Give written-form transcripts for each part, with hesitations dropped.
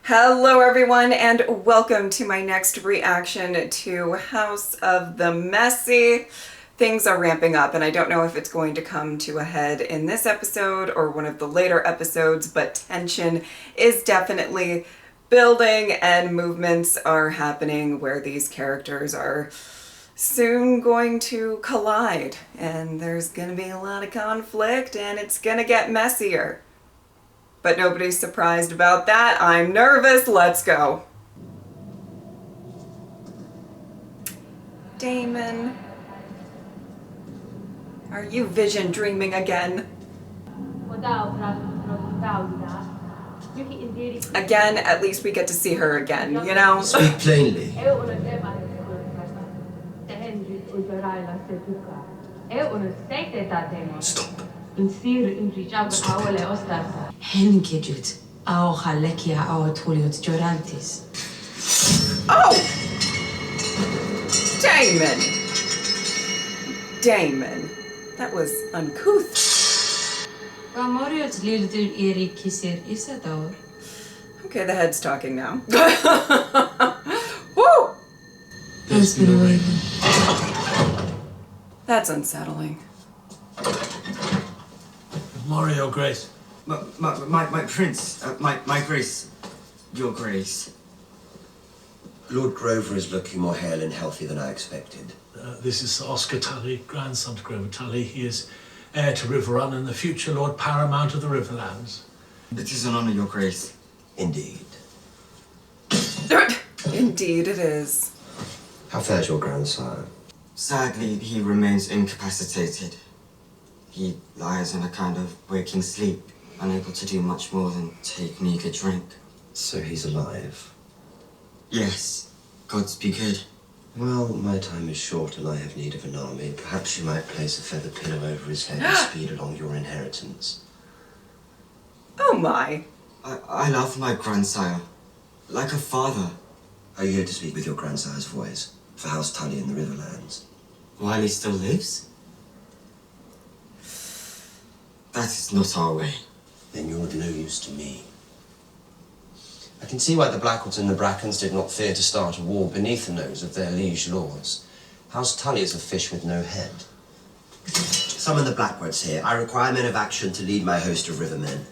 Hello everyone and welcome to my next reaction to House of the Messy. Things are ramping up and I don't know if it's going to come to a head in this episode or one of the later episodes, but tension is definitely building and movements are happening where these characters are soon going to collide and there's gonna be a lot of conflict and it's gonna get messier. But nobody's surprised about that. I'm nervous. Let's go. Daemon. Are you vision dreaming again? Again, at least we get to see her again, you know? Speak plainly. Stop. Henkejut, ao halekia ao toliot jorantis. Oh! Daemon! Daemon. That was uncouth. Gamoriot lildur eri kisir isador. Okay, the head's talking now. Woo! There's been a raven. That's unsettling. Mori, your grace. My prince, my grace, your grace. Lord Grover is looking more hale and healthy than I expected. This is Oscar Tully, grandson to Grover Tully. He is heir to Riverrun and the future Lord Paramount of the Riverlands. It is an honor, your grace. Indeed. Indeed it is. How fares your grandsire? Sadly, he remains incapacitated. He lies in a kind of waking sleep, unable to do much more than take meager drink. So he's alive? Yes, gods be good. Well, my time is short and I have need of an army. Perhaps you might place a feather pillow over his head and speed along your inheritance. Oh my. I love my grandsire, like a father. Are you here to speak with your grandsire's voice for House Tully in the Riverlands? While he still lives? That is not our way. Then you're of no use to me. I can see why the Blackwoods and the Brackens did not fear to start a war beneath the nose of their liege lords. House Tully is a fish with no head. Summon the Blackwoods here. I require men of action to lead my host of rivermen.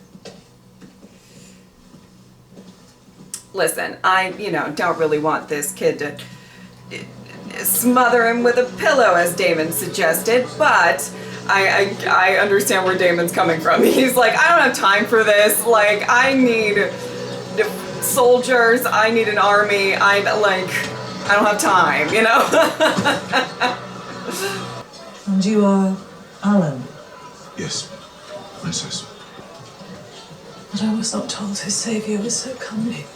Listen, I, don't really want this kid to smother him with a pillow, as Daemon suggested, but I understand where Daemon's coming from. He's like, I don't have time for this. Like, I need soldiers. I need an army. I don't have time, you know? And you are Alan? Yes, Princess. But I was not told his saviour was so comely.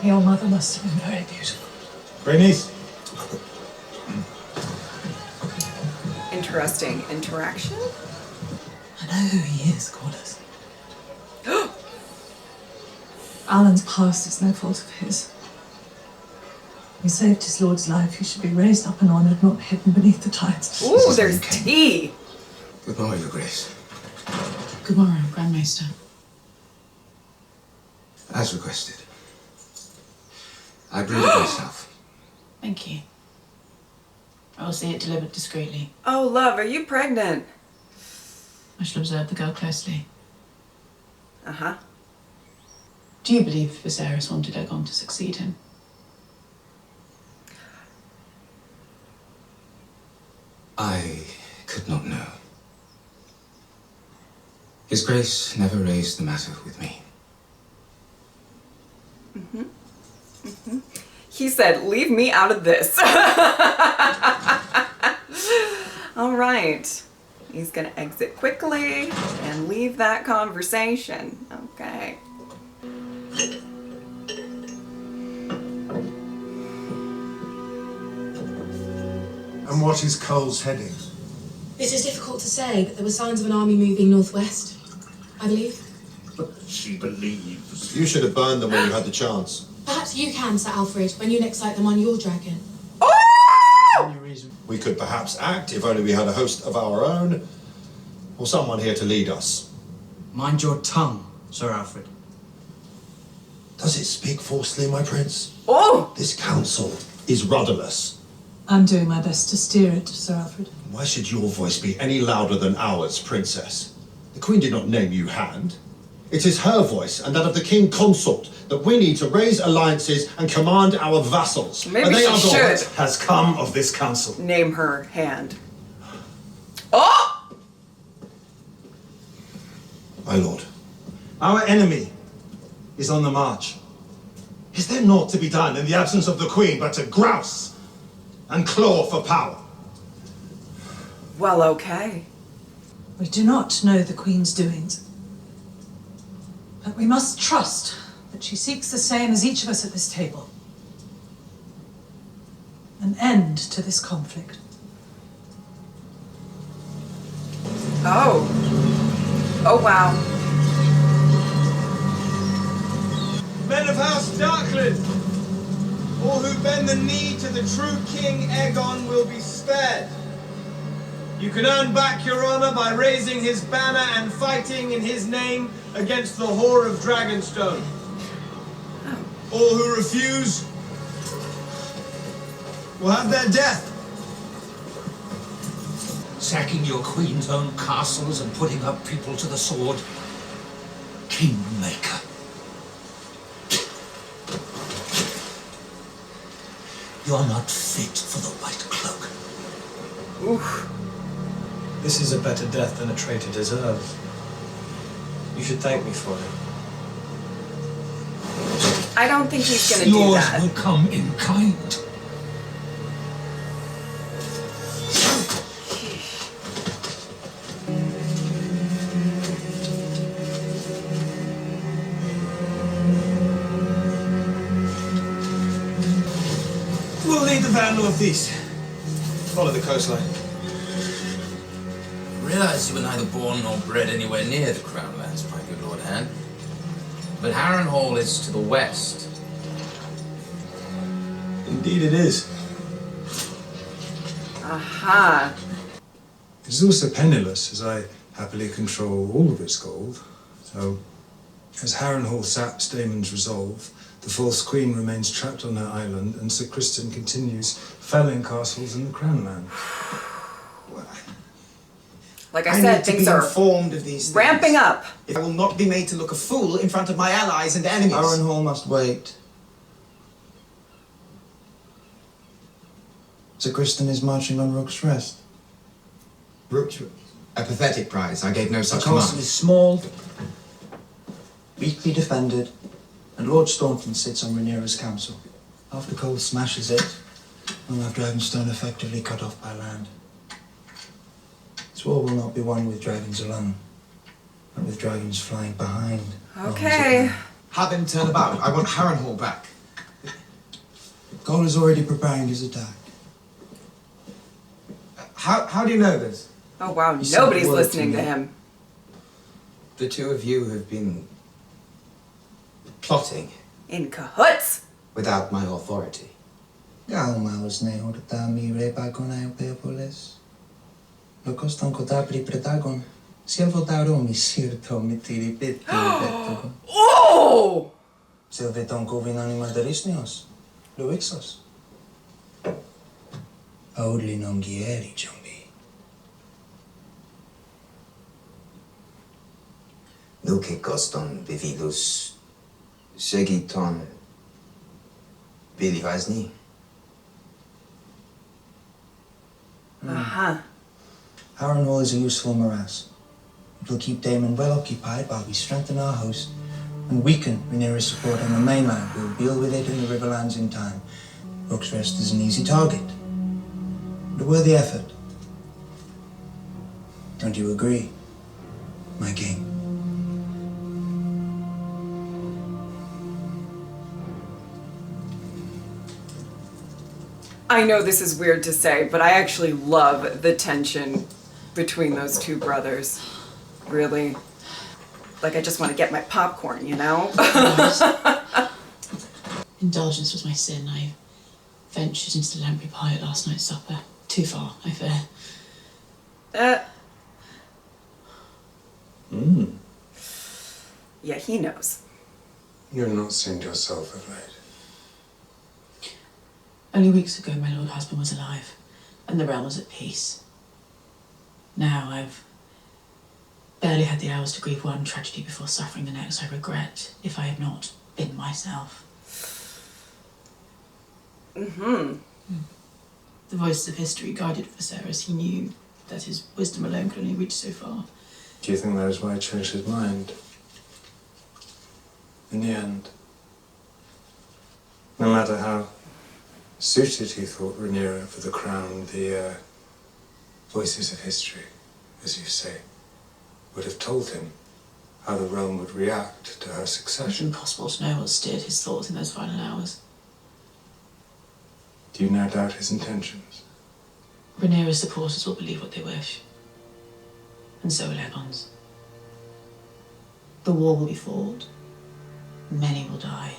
Your mother must have been very beautiful. Bernice. Interesting interaction. I know who he is, Corliss. Alan's past is no fault of his. He saved his lord's life. He should be raised up and honoured, not hidden beneath the tides. Ooh, there's tea. Good morning, Your Grace. Good morrow, Grand Maester. As requested. I brewed it myself. Thank you. I will see it delivered discreetly. Oh, love, are you pregnant? I shall observe the girl closely. Uh-huh. Do you believe Viserys wanted Aegon to succeed him? I could not know. His Grace never raised the matter with me. He said, leave me out of this. All right. He's gonna exit quickly and leave that conversation. Okay. And what is Cole's heading? It is difficult to say, but there were signs of an army moving northwest, I believe. But she believes. You should have burned them when you had the chance. Perhaps you can, Sir Alfred, when you next sight them on your dragon. Oh! We could perhaps act if only we had a host of our own, or someone here to lead us. Mind your tongue, Sir Alfred. Does it speak falsely, my prince? Oh! This council is rudderless. I'm doing my best to steer it, Sir Alfred. Why should your voice be any louder than ours, princess? The queen did not name you hand. It is her voice and that of the king consort that we need to raise alliances and command our vassals. Maybe and they she are should what has come of this council. name her hand. Oh! My lord, our enemy is on the march. Is there naught to be done in the absence of the queen but to grouse and claw for power? Well, okay. We do not know the Queen's doings, but we must trust that she seeks the same as each of us at this table. An end to this conflict. Oh. Oh, wow. Men of House Darkland, all who bend the knee to the true King Aegon will be spared. You can earn back your honor by raising his banner and fighting in his name against the whore of Dragonstone. All who refuse will have their death. Sacking your queen's own castles and putting her people to the sword. Kingmaker. You're not fit for the white cloak. Oof. This is a better death than a traitor deserves. You should thank me for it. I don't think he's gonna do Yours that. will come in kind. We'll lead the van northeast. Follow the coastline. Realized you were neither born nor bred anywhere near the Crown Lands, my good Lord Han. But Harrenhal is to the west. Indeed it is. Aha. It is also penniless, as I happily control all of its gold. So, as Harrenhal saps Daemon's resolve, the false queen remains trapped on her island, and Sir Criston continues felling castles in the Crown Land. Like I said, things are informed of these things. ramping up. If I will not be made to look a fool in front of my allies and enemies. Harrenhal must wait. Sir Criston is marching on Rook's Rest. Rook's a pathetic prize. I gave no The such castle command. is small, weakly defended, and Lord Staunton sits on Rhaenyra's council. After Cole smashes it, we'll have Dragonstone effectively cut off by land. This war will not be won with dragons alone, but with dragons flying behind. Okay. Have him turn about. I want Harrenhal back. Cole is already preparing his attack. How do you know this? Oh wow, He said nobody's the word listening to to me. him. The two of you have been plotting In cahoots. without my authority. Calma-os, neorta mire pagonae peopoles. Lokos ton kodabri predagon. Silvotaro mi sirto mi tiripit tiripetogon. Oh! Silveton kovin anima derisnios. Luixos. Audli non gieri, Jumbi. Nuke coston vividus segiton bilivasni. Uh-huh. Harrenhal is a useful morass. It will keep Daemon well occupied while we strengthen our host and weaken Rhaenyra's support on the mainland. We'll deal with it in the Riverlands in time. Rook's Rest is an easy target, but a worthy effort. Don't you agree, my king? I know this is weird to say, but I actually love the tension between those two brothers. Really. Like, I just want to get my popcorn, you know? Indulgence was my sin. I ventured into the lamprey pie at last night's supper. Too far, I fear. Yeah, he knows. You've not seemed yourself of late. Only weeks ago, my lord husband was alive, and the realm was at peace. Now I've barely had the hours to grieve one tragedy before suffering the next. I regret if I had not been myself. Mm-hmm. The voices of history guided Viserys. He knew that his wisdom alone could only reach so far. Do you think that is why he changed his mind? In the end, no matter how suited he thought Rhaenyra for the crown, the voices of history, as you say, would have told him how the realm would react to her It's succession. impossible to know what steered his thoughts in those final hours. Do you now doubt his intentions? Rhaenyra's supporters will believe what they wish, and so will Aegon's. The war will be fought, many will die,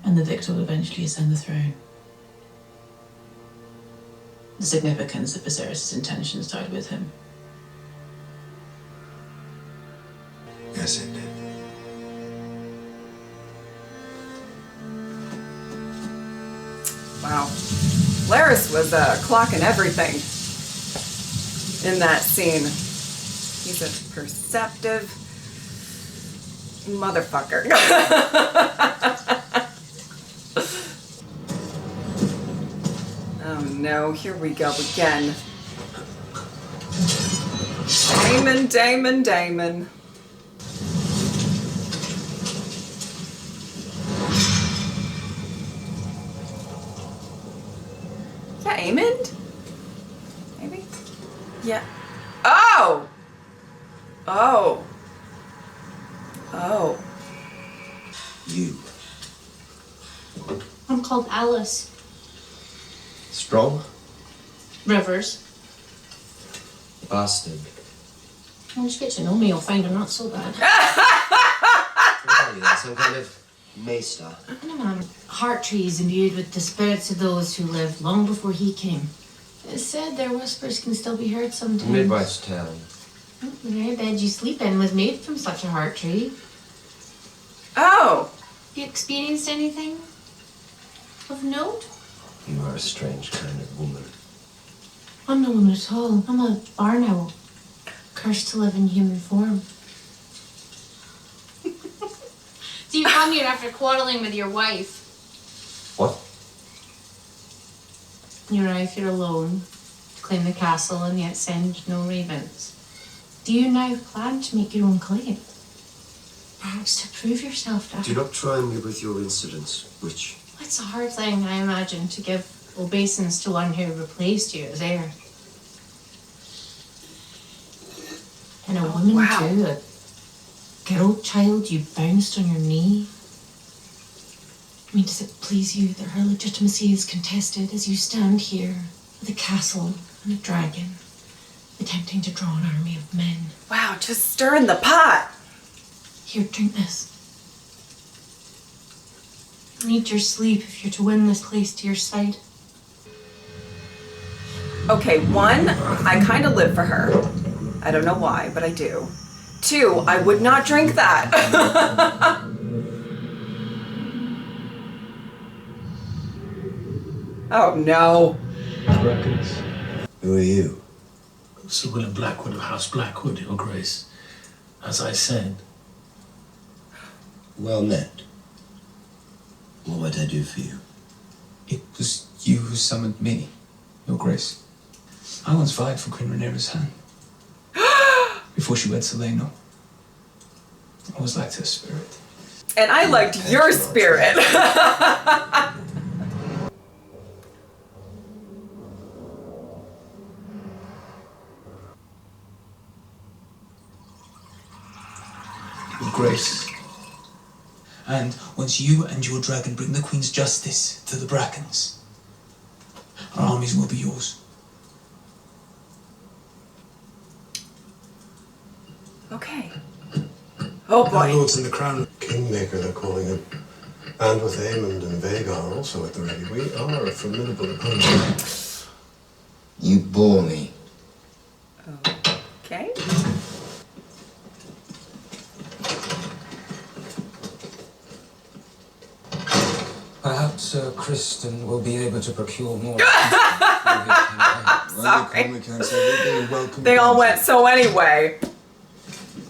and the victor will eventually ascend the throne. The significance of Viserys' intentions died with him. Yes, it did. Wow. Larys was clocking everything in that scene. He's a perceptive motherfucker. Oh no, here we go again. Daemon, Daemon, Daemon. Is that Aemond? Maybe? Yeah. Oh! Oh. Oh. You. I'm called Alice. Strong? Rivers. Bastard. Once you get to know me, you'll find I'm not so bad. What are you then, some kind of maester? No, man. Heart trees imbued with the spirits of those who lived long before he came. It's said their whispers can still be heard sometimes. Midwife's tale. The very bed you sleep in was made from such a heart tree. Oh! You experienced anything of note? You are a strange kind of woman. I'm no woman at all. I'm a barn owl, cursed to live in human form. So you come here after quarreling with your wife. What? You arrive here alone to claim the castle and yet send no ravens. Do you now plan to make your own claim? Perhaps to prove yourself, Dad? Do not try me with your insolence, witch. It's a hard thing, I imagine, to give obeisance to one who replaced you as heir. And a woman too, a girl child, you bounced on your knee. I mean, does it please you that her legitimacy is contested as you stand here with a castle and a dragon, attempting to draw an army of men? Wow, just stirring the pot. Here, drink this. Need your sleep if you're to win this place to your side. Okay, one, I kind of live for her. I don't know why, but I do. Two, I would not drink that. Oh no. Brackens. Who are you? Sir William Blackwood of House Blackwood, Your Grace. As I said. Well met. What might I do for you? It was you who summoned me, Your Grace. I once vied for Queen Rhaenyra's hand. Before she wed Seleno. I always liked her spirit. And I liked your spirit. Your Grace. And once you and your dragon bring the Queen's justice to the Brackens, our armies will be yours. Okay. Oh boy. Our lords in the crown, Kingmaker they're calling him. And with Aemond and Vhagar also at the ready, we are a formidable opponent. You bore me. Okay. Perhaps Kristen will be able to procure more. Sorry. We can't say they're welcome. They all went so anyway.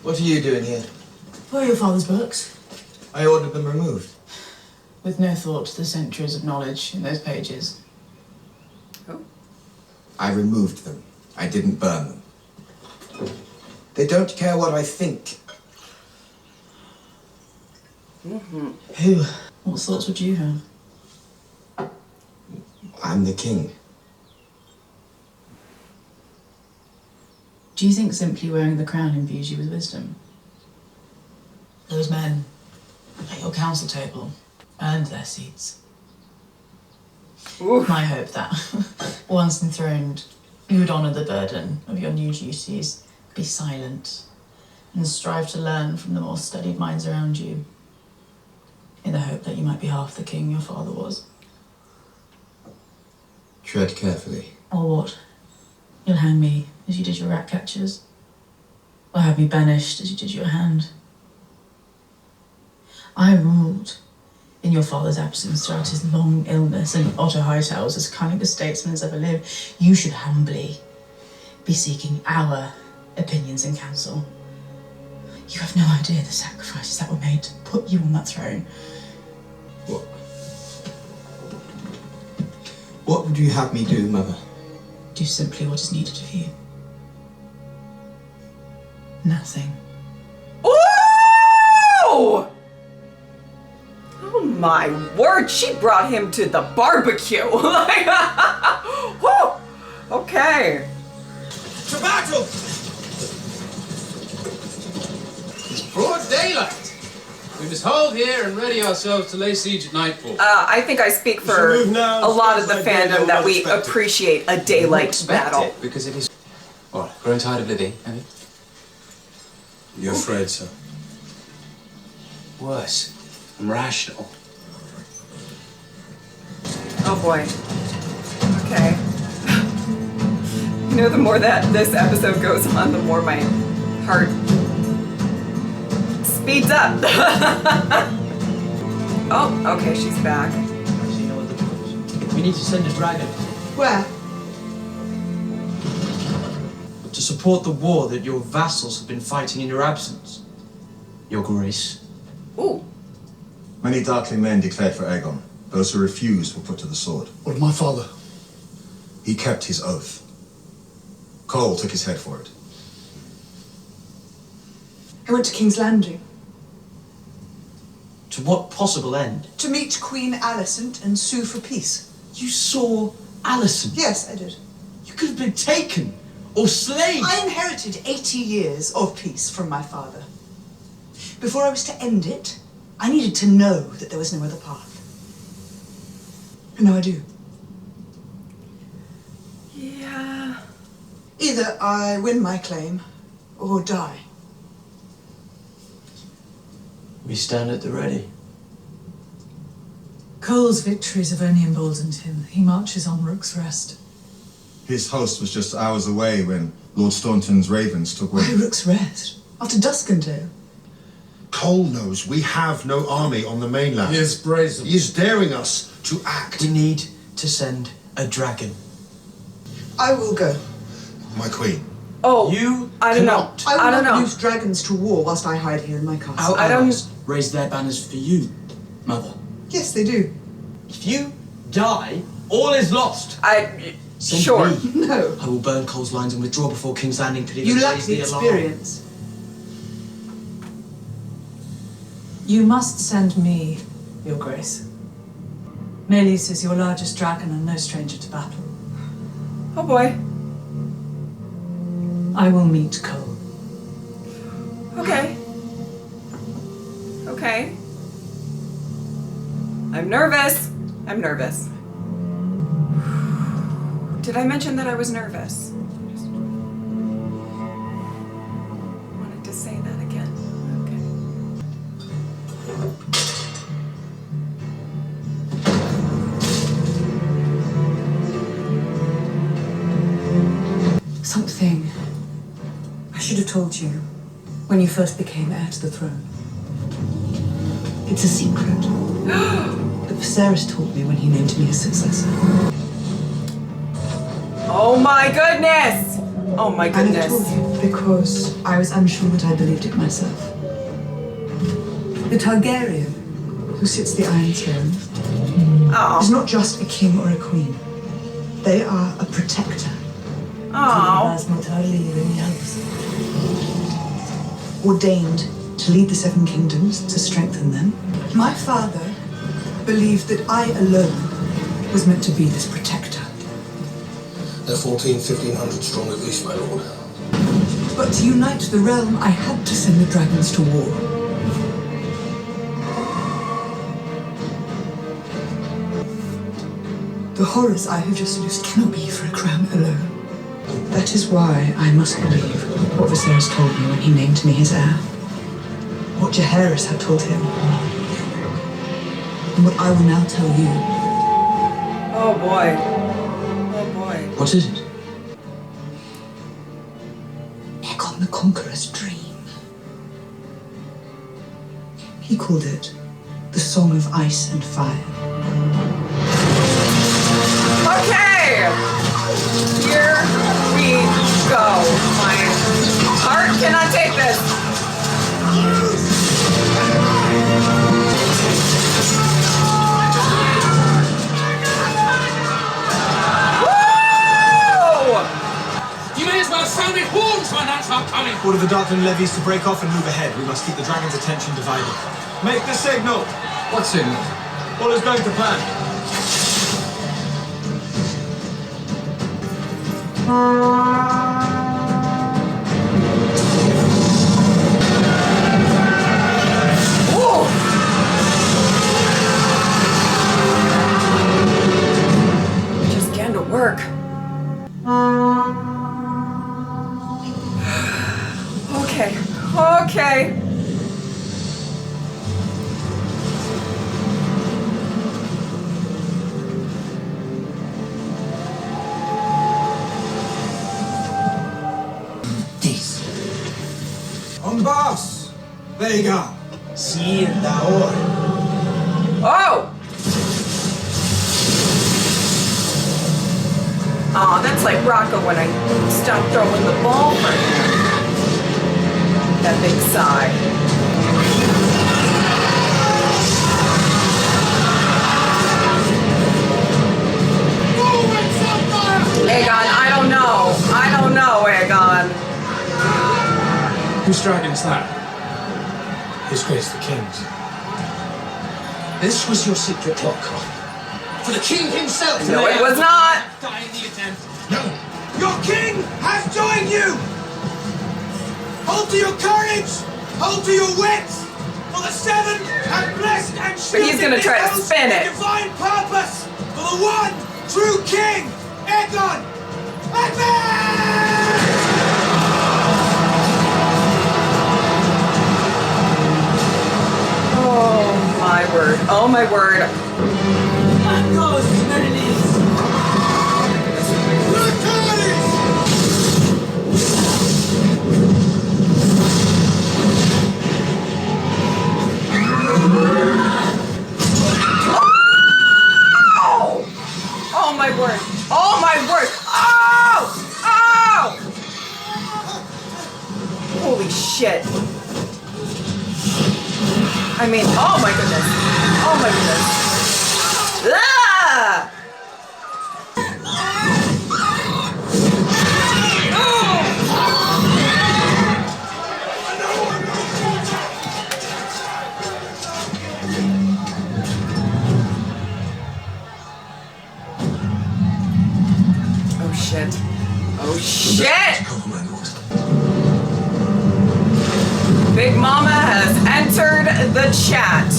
What are you doing here? Where are your father's books? I ordered them removed. With no thought to the centuries of knowledge in those pages. Oh. I removed them. I didn't burn them. They don't care what I think. Mm-hmm. Who? What thoughts would you have? I'm the king. Do you think simply wearing the crown imbues you with wisdom? Those men at your council table earned their seats. Oof. I hope that, once enthroned, you would honour the burden of your new duties, be silent, and strive to learn from the more studied minds around you, in the hope that you might be half the king your father was. Tread carefully. Or what? You'll hang me as you did your rat catchers? Or have me banished as you did your hand? I ruled in your father's absence throughout his long illness, and Otto Hightower was as cunning a statesman as ever lived. You should humbly be seeking our opinions in council. You have no idea the sacrifices that were made to put you on that throne. What would you have me do, Mother? Do simply what is needed of you. Nothing. Ooh! Oh my word, she brought him to the barbecue. Like, whew. Okay. To battle! It's broad daylight. We must hold here and ready ourselves to lay siege at nightfall. I think I speak for move now, a lot of the like they fandom don't that we expect it. appreciate a daylight battle. Because it is... What, growing tired of living, have you? You're afraid, sir? Worse. I'm rational. Oh boy. Okay. You know, the more that this episode goes on, the more my heart speeds up. Oh, okay, she's back. We need to send a dragon Where? to support the war that your vassals have been fighting in your absence, Your Grace. Ooh. Many Darkling men declared for Aegon. Those who refused were put to the sword. What of my father? He kept his oath. Cole took his head for it. I went to King's Landing To what possible end? to meet Queen Alicent and sue for peace. You saw Alicent. Yes, I did. You could have been taken or slain. I inherited 80 years of peace from my father. Before I was to end it, I needed to know that there was no other path. And now I do. Yeah. Either I win my claim or die. We stand at the ready. Cole's victories have only emboldened him. He marches on Rook's Rest. His host was just hours away when Lord Staunton's ravens took Why wing. Rook's Rest? After Duskendale. Cole knows we have no army on the mainland. He is brazen. He is daring us to act. We need to send a dragon. I will go. My queen. Oh, You I don't know. cannot. I will I don't not know. use dragons to war whilst I hide here in my castle. Our I don't- allies raise their banners for you, Mother. Yes, they do. If you die, all is lost. Send Sure. me. No. I will burn Cole's lines and withdraw before King's Landing could even You lack raise the alarm. experience. You must send me, Your Grace. Melis is your largest dragon and no stranger to battle. Oh boy. I will meet Cole. Okay. Okay. I'm nervous. I'm nervous. Did I mention that I was nervous? Just wanted to say that again. Something I should have told you when you first became heir to the throne. It's a secret. The Viserys told me when he named me his successor. Oh my goodness! Oh my I never goodness. told you because I was unsure that I believed it myself. The Targaryen, who sits the Iron Throne, is not just a king or a queen. They are a protector. Ordained to lead the Seven Kingdoms, to strengthen them. My father believed that I alone was meant to be this protector. They're 1,500 strong at least, my lord. But to unite the realm, I had to send the dragons to war. The horrors I have just loosed cannot be for a crown alone. That is why I must believe what Viserys told me when he named me his heir. What Jaehaerys had told him. And what I will now tell you. Oh boy. Oh boy. What is it? Aegon the Conqueror's dream. He called it the Song of Ice and Fire. Okay! Here we go. My heart cannot take this. You may as well sound it horns when that's not coming. Order the Darkland levies to break off and move ahead. We must keep the dragon's attention divided. Make the signal! What signal? All is going to plan. Just getting to work. Okay. Okay. On boss! Vega! Sir Daor! Oh! Aw, that's like Rocco when I stopped throwing the ball for him. That big sigh. Aegon, I don't know. I don't know, Aegon. Whose dragon's that? His Grace the King's. This was your secret lock. For the king himself. No, it was not. Die in the attempt. No. Your king has joined you! Hold to your courage! Hold to your wits! For the seven have blessed and But he's gonna try to spin it. Divine purpose for the one true king, Aegon! Oh my word. Oh my word. Oh my word. Oh my word. Oh! Oh! Holy shit. I mean, oh my goodness. Oh my goodness. Ah! Oh shit. Oh shit! Big Mama has entered the chat.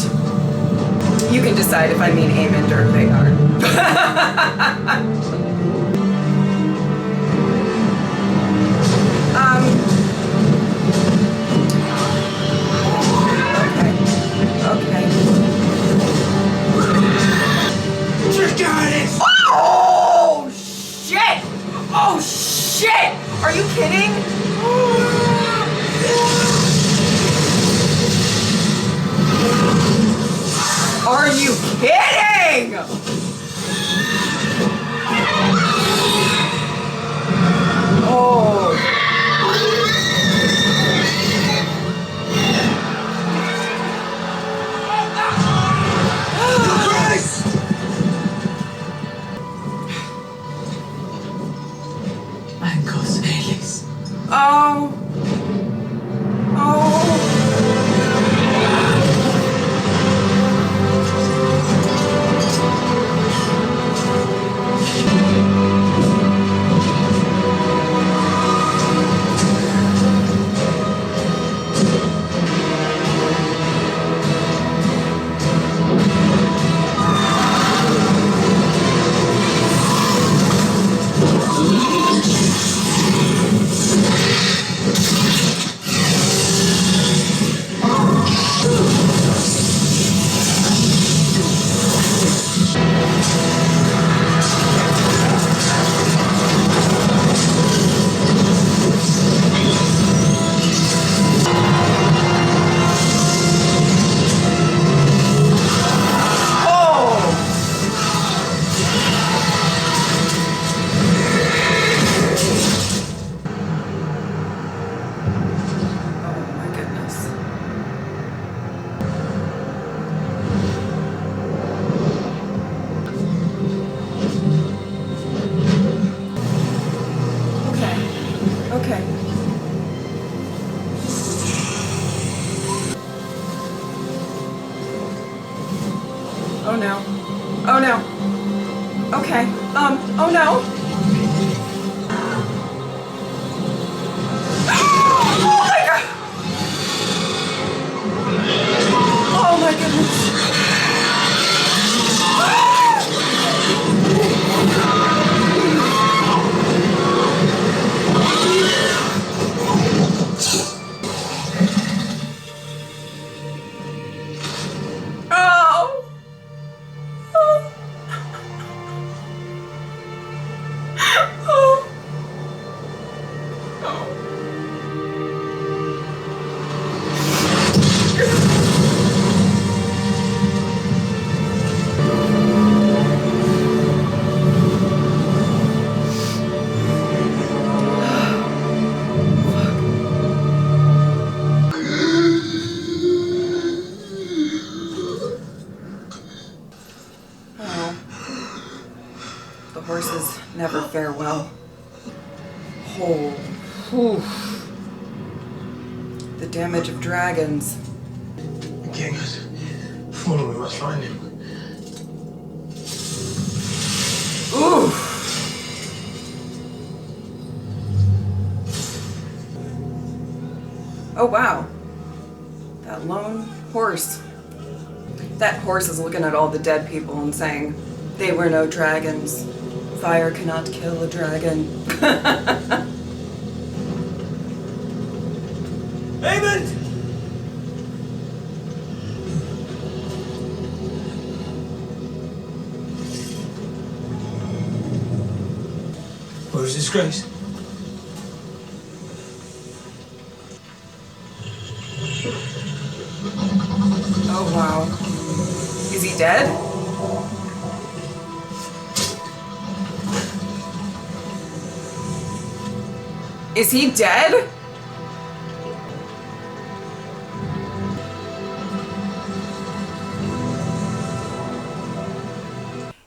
You can decide if I mean Aemond or Vhagar. Okay. Oh shit! Oh shit! Are you kidding? Are you kidding? Oh no. Oh no. Okay. Oh no. Oh my god. Oh my goodness. Oh. Oh. Oh. The horses never fare well. Oh, whew. The damage of dragons. The king has fallen. We must find him. Ooh. Oh wow. That lone horse. That horse is looking at all the dead people and saying, they were no dragons. Fire cannot kill a dragon. Daemon! Where is his grace? Oh wow. Is he dead? Is he dead?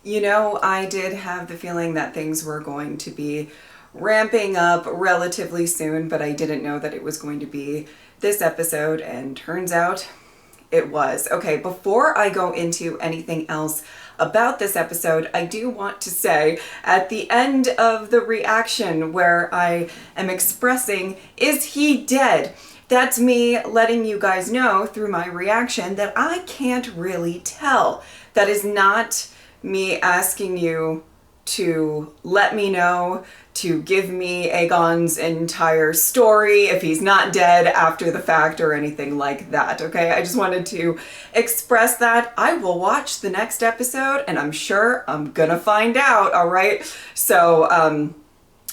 You know, I did have the feeling that things were going to be ramping up relatively soon, but I didn't know that it was going to be this episode, and turns out it was. Okay, before I go into anything else about this episode, I do want to say at the end of the reaction where I am expressing, is he dead? That's me letting you guys know through my reaction that I can't really tell. That is not me asking you to let me know, to give me Aegon's entire story if he's not dead after the fact or anything like that, okay? I just wanted to express that. I will watch the next episode and I'm sure I'm gonna find out, all right? So,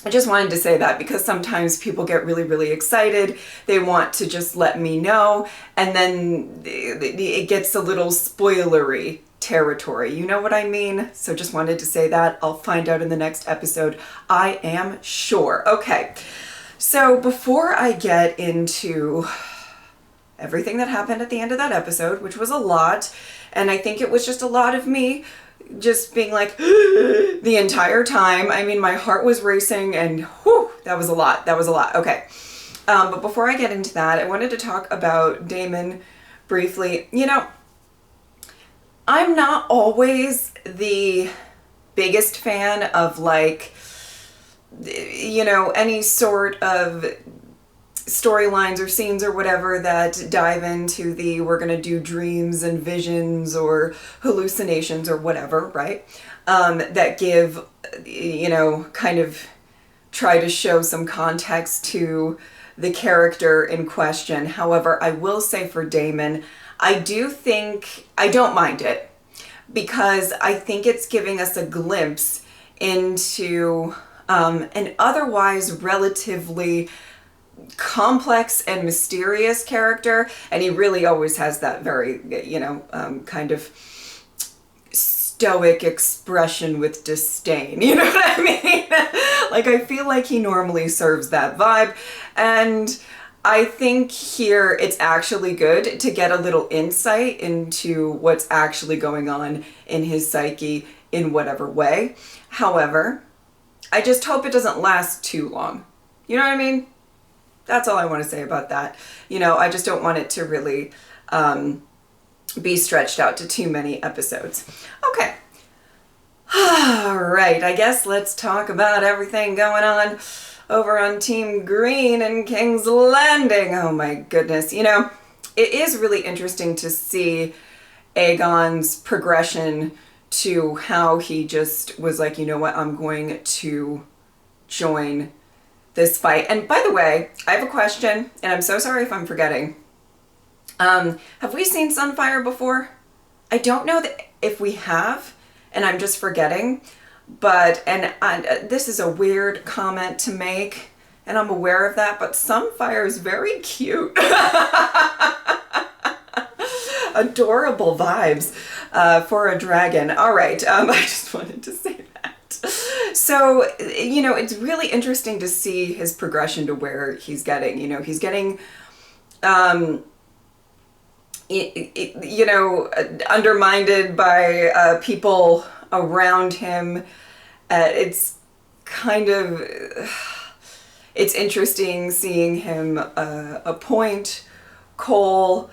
I just wanted to say that because sometimes people get really, really excited. They want to just let me know, and then it gets a little spoilery territory. You know what I mean? So just wanted to say that. I'll find out in the next episode, I am sure. Okay, so before I get into everything that happened at the end of that episode, which was a lot, and I think it was just a lot of me just being like the entire time. I mean, my heart was racing and whew, that was a lot. That was a lot. Okay. But before I get into that, I wanted to talk about Daemon briefly. You know, I'm not always the biggest fan of, like, you know, any sort of storylines or scenes or whatever that dive into the we're gonna do dreams and visions or hallucinations or whatever, right? That give, you know, kind of try to show some context to the character in question. However, I will say for Daemon, I do think, I don't mind it, because I think it's giving us a glimpse into an otherwise relatively complex and mysterious character, and he really always has that very, you know, kind of stoic expression with disdain, you know what I mean? Like, I feel like he normally serves that vibe, and I think here it's actually good to get a little insight into what's actually going on in his psyche in whatever way. However, I just hope it doesn't last too long. You know what I mean? That's all I want to say about that. You know, I just don't want it to really be stretched out to too many episodes. Okay. All right, I guess let's talk about everything going on over on Team Green and King's Landing. Oh my goodness. You know, it is really interesting to see Aegon's progression to how he just was like, you know what, I'm going to join this fight. And by the way, I have a question, and I'm so sorry if I'm forgetting. Have we seen Sunfire before? I don't know if we have, and I'm just forgetting. But, and this is a weird comment to make, and I'm aware of that, but Sunfire is very cute. Adorable vibes for a dragon. All right, I just wanted to say that. So, you know, it's really interesting to see his progression to where he's getting. You know, he's getting, you know, undermined by people around him. It's kind of, it's interesting seeing him appoint Cole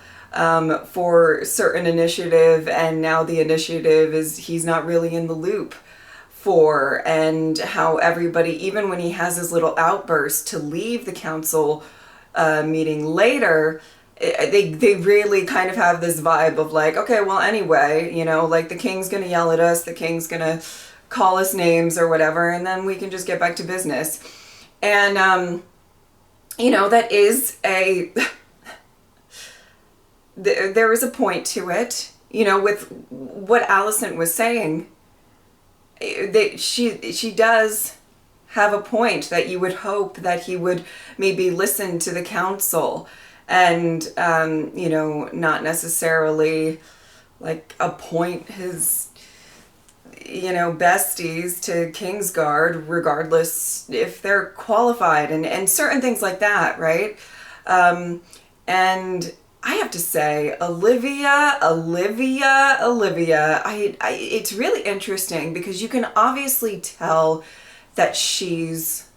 for certain initiative, and now the initiative is he's not really in the loop for, and how everybody, even when he has his little outburst to leave the council meeting later, they really kind of have this vibe of like, okay, well, anyway, you know, like the king's gonna yell at us, the king's gonna call us names or whatever, and then we can just get back to business. And you know, that is a there is a point to it, you know, with what Alicent was saying. She does have a point that you would hope that he would maybe listen to the council and, you know, not necessarily like appoint his, you know, besties to Kingsguard, regardless if they're qualified, and certain things like that, right? And I have to say, Olivia, it's really interesting because you can obviously tell that she's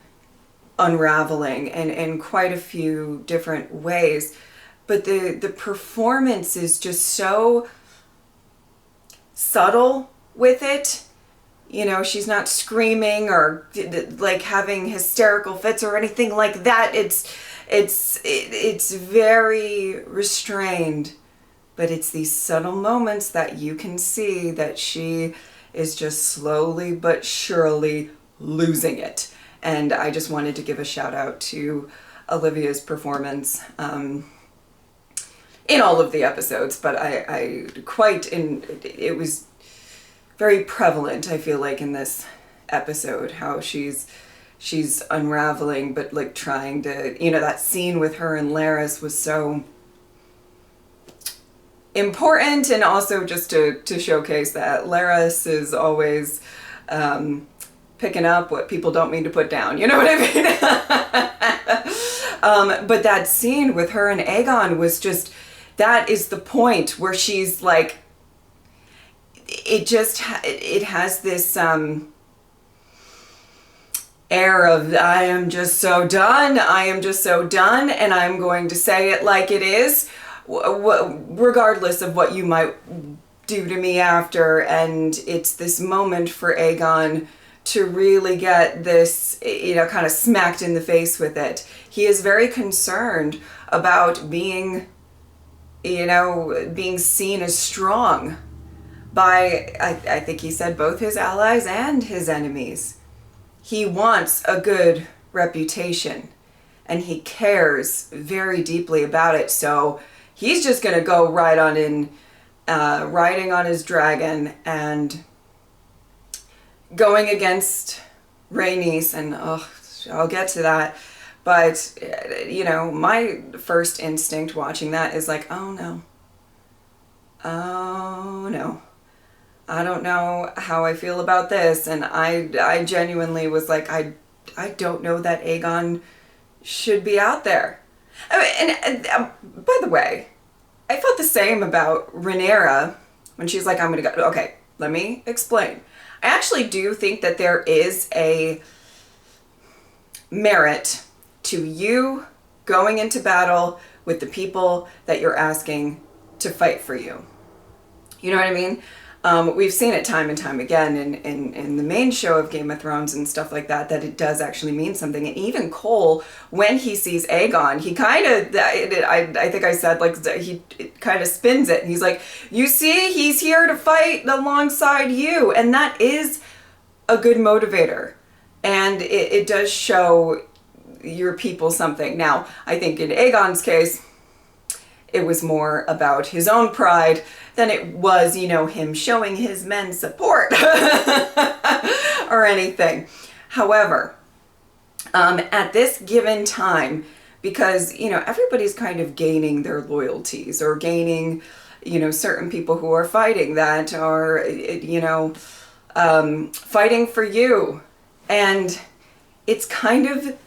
unraveling in quite a few different ways, but the performance is just so subtle with it. You know, she's not screaming or like having hysterical fits or anything like that. It's very restrained, but it's these subtle moments that you can see that she is just slowly but surely losing it. And I just wanted to give a shout out to Olivia's performance in all of the episodes, but it was very prevalent, I feel like, in this episode, how she's unraveling, but like trying to, you know, that scene with her and Laris was so important, and also just to showcase that Laris is always picking up what people don't mean to put down, you know what I mean? But that scene with her and Aegon was just, that is the point where she's like, it has this air of, I am just so done, and I'm going to say it like it is, regardless of what you might do to me after. And it's this moment for Aegon to really get this, you know, kind of smacked in the face with it. He is very concerned about being, you know, being seen as strong by, I think he said, both his allies and his enemies. He wants a good reputation, and he cares very deeply about it. So he's just going to go right on in, riding on his dragon and going against Rhaenys, and I'll get to that. But, you know, my first instinct watching that is like, oh no. I don't know how I feel about this. And I genuinely was like, I don't know that Aegon should be out there. And by the way, I felt the same about Rhaenyra when she's like, I'm going to go. Okay, let me explain. I actually do think that there is a merit to you going into battle with the people that you're asking to fight for you. You know what I mean? We've seen it time and time again in the main show of Game of Thrones and stuff like that, that it does actually mean something. And even Cole, when he sees Aegon, he kind of, I think I said, like, he kind of spins it. And he's like, you see, he's here to fight alongside you. And that is a good motivator. And it does show your people something. Now, I think in Aegon's case, it was more about his own pride than it was, you know, him showing his men support or anything. However, at this given time, because, you know, everybody's kind of gaining their loyalties or gaining, you know, certain people who are fighting that are, you know, fighting for you. And it's kind of,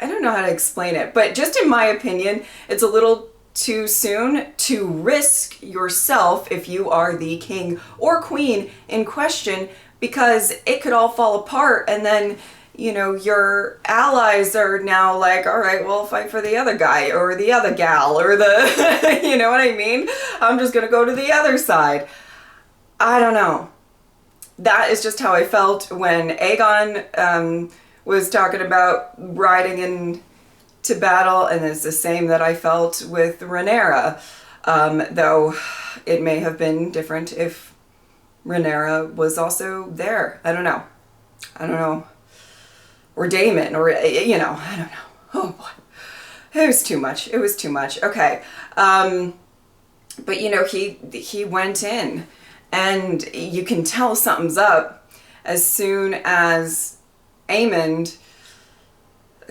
I don't know how to explain it, but just in my opinion, it's a little too soon to risk yourself if you are the king or queen in question, because it could all fall apart and then, you know, your allies are now like, all right, well, fight for the other guy or the other gal or the, you know what I mean? I'm just going to go to the other side. I don't know. That is just how I felt when Aegon was talking about riding into battle, and it's the same that I felt with Rhaenyra, though it may have been different if Rhaenyra was also there. I don't know. Or Daemon, or, you know, I don't know. Oh boy. It was too much. It was too much. Okay. But, you know, he went in, and you can tell something's up as soon as Aemond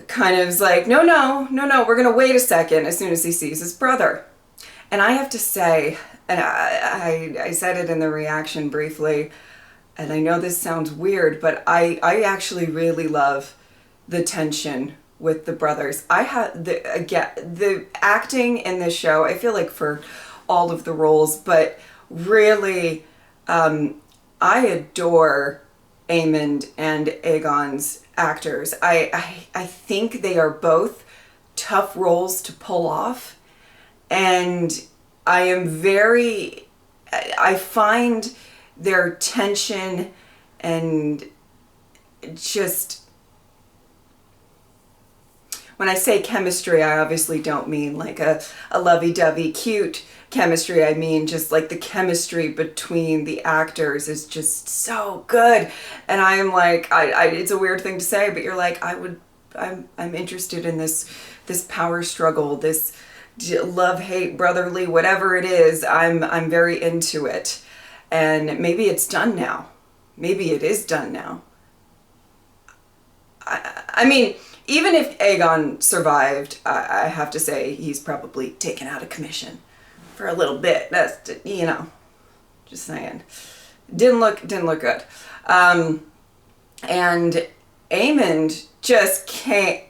kind of is like, no, we're going to wait a second, as soon as he sees his brother. And I have to say, and I said it in the reaction briefly, and I know this sounds weird, but I actually really love the tension with the brothers. I have the acting in this show, I feel like for all of the roles, but really, I adore Aemond and Aegon's actors. I think they are both tough roles to pull off, and I find their tension and just, when I say chemistry, I obviously don't mean like a lovey-dovey cute chemistry. I mean just like the chemistry between the actors is just so good. And I am like, it's a weird thing to say, but you're like, I'm interested in this power struggle, this love, hate, brotherly, whatever it is. I'm very into it. And maybe it's done now. Maybe it is done now. I mean, even if Aegon survived, I have to say he's probably taken out of commission for a little bit. That's, you know, just saying. Didn't look good. And Aemond just can't.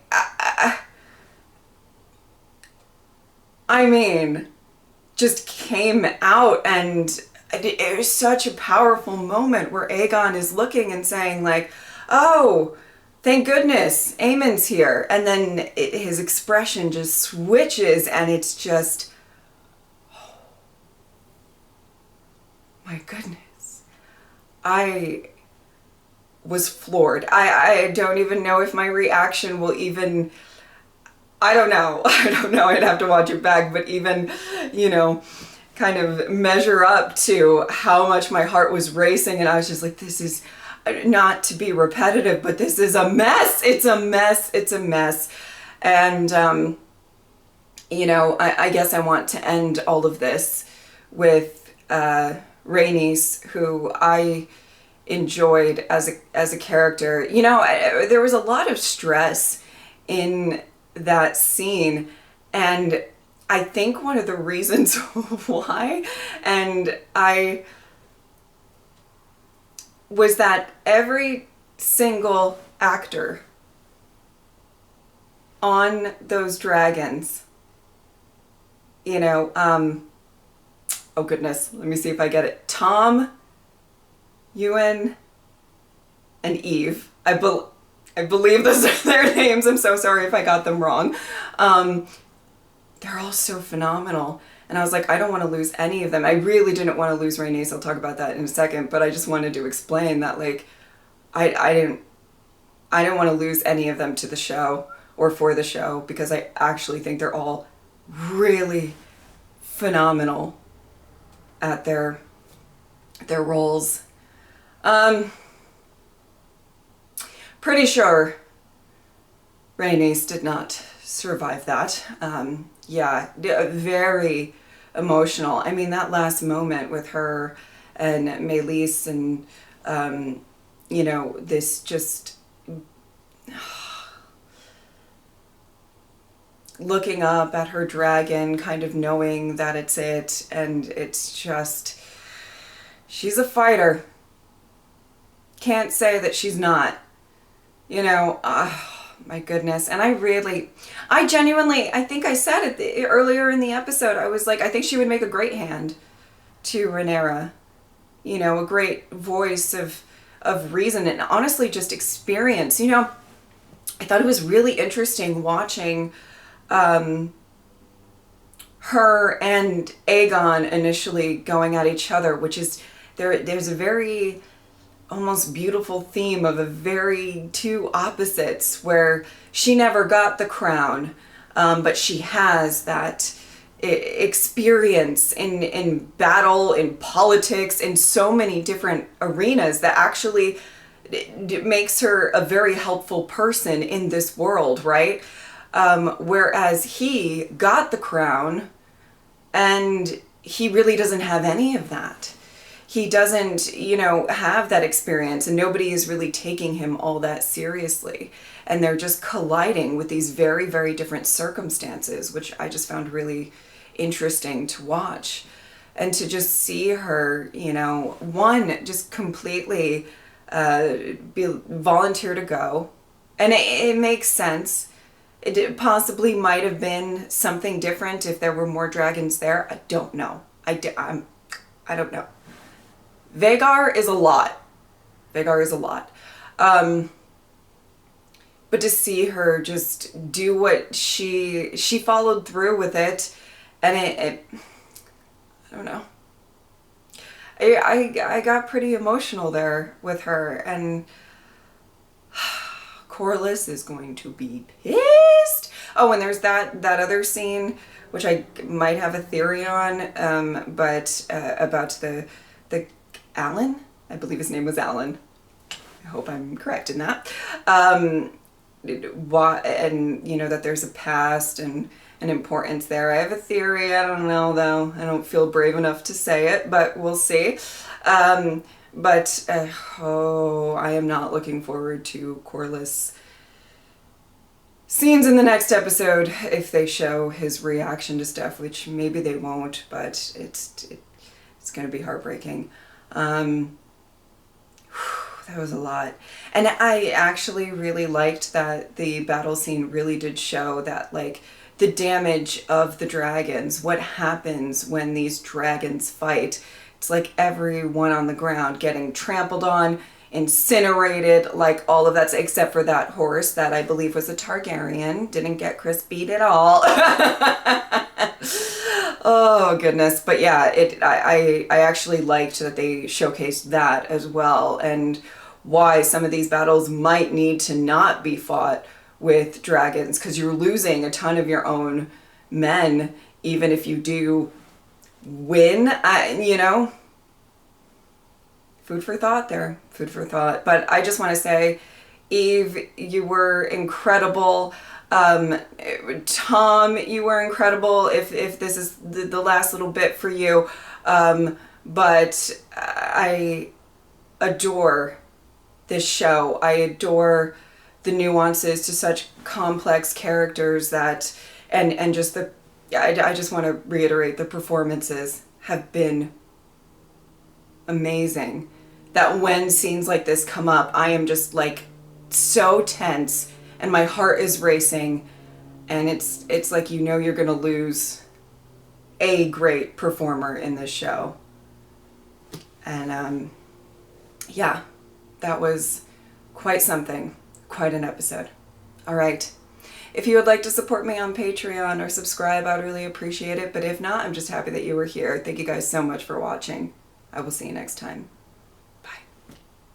I mean, just came out, and it was such a powerful moment where Aegon is looking and saying like, oh, thank goodness Aemond's here. And then his expression just switches, and it's just, oh, my goodness. I was floored. I don't even know if my reaction will even, I don't know. I'd have to watch it back, but even, you know, kind of measure up to how much my heart was racing. And I was just like, this is, not to be repetitive, but this is a mess. It's a mess. It's a mess. And, you know, I guess I want to end all of this with Rhaenys, who I enjoyed as a character. You know, there was a lot of stress in that scene, and I think one of the reasons why, and was that every single actor on those dragons, you know, oh goodness, let me see if I get it. Tom, Ewan, and Eve. I believe those are their names. I'm so sorry if I got them wrong. They're all so phenomenal. And And I was like, I don't want to lose any of them. I really didn't want to lose Rhaenys. I'll talk about that in a second. But I just wanted to explain that, like, I didn't want to lose any of them to the show or for the show, because I actually think they're all really phenomenal at their roles. Pretty sure Rhaenys did not survive that. Yeah, very emotional. I mean, that last moment with her and Meleys and, you know, this just looking up at her dragon, kind of knowing that it's it, and it's just, she's a fighter. Can't say that she's not, you know. My goodness. And I genuinely, I think I said it earlier in the episode, I was like, I think she would make a great hand to Rhaenyra. You know, a great voice of reason and honestly just experience. You know, I thought it was really interesting watching her and Aegon initially going at each other, which is, there's a very almost beautiful theme of two opposites, where she never got the crown, but she has that experience in battle, in politics, in so many different arenas that actually makes her a very helpful person in this world, right? Whereas he got the crown and he really doesn't have any of that. He doesn't, you know, have that experience, and nobody is really taking him all that seriously. And they're just colliding with these very, very different circumstances, which I just found really interesting to watch. And to just see her, you know, one, just completely volunteer to go. And it makes sense. It possibly might have been something different if there were more dragons there. I don't know. I don't know. Vhagar is a lot. But to see her just do what she followed through with it, and it I don't know. I got pretty emotional there with her, and Corlys is going to be pissed. Oh, and there's that other scene, which I might have a theory on, but about the Alan, I believe his name was Alan. I hope I'm correct in that. And you know, that there's a past and an importance there. I have a theory. I don't know though. I don't feel brave enough to say it, but we'll see. I am not looking forward to Corlys scenes in the next episode if they show his reaction to stuff, which maybe they won't, but it's going to be heartbreaking. That was a lot. And I actually really liked that the battle scene really did show that, like, the damage of the dragons, what happens when these dragons fight. It's like everyone on the ground getting trampled on, incinerated, like all of that, except for that horse that I believe was a Targaryen. Didn't get Chris beat at all. Oh goodness. But yeah, I actually liked that they showcased that as well, and why some of these battles might need to not be fought with dragons, because you're losing a ton of your own men, even if you do win. You know, food for thought there. Food for thought. But I just want to say, Eve, you were incredible. Tom, you were incredible, if this is the last little bit for you. But I adore this show. I adore the nuances to such complex characters that, and just I just want to reiterate, the performances have been amazing. That when scenes like this come up, I am just like so tense and my heart is racing, and it's like, you know, you're gonna lose a great performer in this show. And yeah, that was quite something, quite an episode. All right, If you would like to support me on Patreon or subscribe, I'd really appreciate it. But if not, I'm just happy that you were here. Thank you guys so much for watching. I will see you next time.